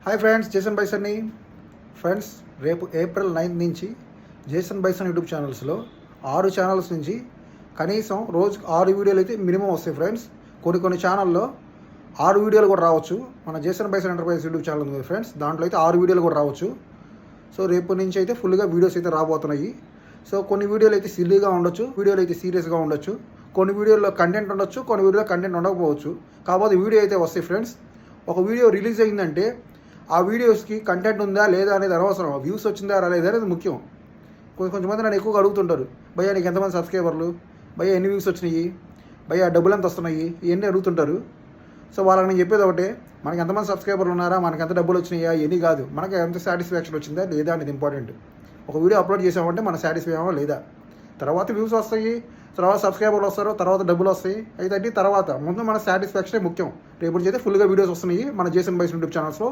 Hi friends, Jason బైసన్ని. Friends, రేపు April 9 నుంచి జేసన్ బైసన్ యూట్యూబ్ ఛానల్స్లో 6 ఛానల్స్ నుంచి కనీసం రోజుకు 6 వీడియోలు అయితే మినిమం వస్తాయి ఫ్రెండ్స్. కొన్ని ఛానల్లో 6 వీడియోలు కూడా రావచ్చు. మన Jason bison enterprise YouTube channel ఉంది ఫ్రెండ్స్, దాంట్లో అయితే 6 వీడియోలు కూడా రావచ్చు. సో రేపు నుంచి అయితే ఫుల్గా వీడియోస్ అయితే రాబోతున్నాయి. సో కొన్ని వీడియోలు అయితే సిల్లీగా ఉండొచ్చు, వీడియోలు అయితే సీరియస్గా ఉండొచ్చు, కొన్ని వీడియోల్లో కంటెంట్ ఉండొచ్చు, కొన్ని వీడియోలో కంటెంట్ ఉండకపోవచ్చు. కాకపోతే వీడియో అయితే వస్తాయి ఫ్రెండ్స్. ఒక వీడియో రిలీజ్ అయిందంటే ఆ వీడియోస్కి కంటెంట్ ఉందా లేదా అనేది అనవసరం, వ్యూస్ వచ్చిందా రాలేదా అనేది ముఖ్యం. కొంతమంది నన్ను ఎక్కువగా అడుగుతుంటారు, భయ్యా నీకు ఎంతమంది సబ్స్క్రైబర్లు, భయ్యా ఎన్ని వ్యూస్ వచ్చినాయి, భయ్యా డబ్బులు ఎంత వస్తున్నాయి, ఇవన్నీ అడుగుతుంటారు. సో వాళ్ళకి నేను చెప్పేది ఒకటే, మనకి ఎంతమంది సబ్స్క్రైబర్లు ఉన్నారా, మనకి ఎంత డబ్బులు వచ్చినాయా ఇవన్నీ కాదు, మనకి ఎంత సాటిస్ఫాక్షన్ వచ్చిందా లేదా అనేది ఇంపార్టెంట్. ఒక వీడియో అప్లోడ్ చేసామంటే మన సాటిస్ఫై అవ్వమా లేదా, తర్వాత వ్యూస్ వస్తాయి, తర్వాత సబ్స్క్రైబర్లు వస్తారు, తర్వాత డబ్బులు వస్తాయి, అయితే తర్వాత ముందు మన సాటిస్ఫాక్షనే ముఖ్యం. రేపు అయితే ఫుల్గా వీడియోస్ వస్తున్నాయి మన జేసన్ బైసన్ యూట్యూబ్ ఛానల్స్లో.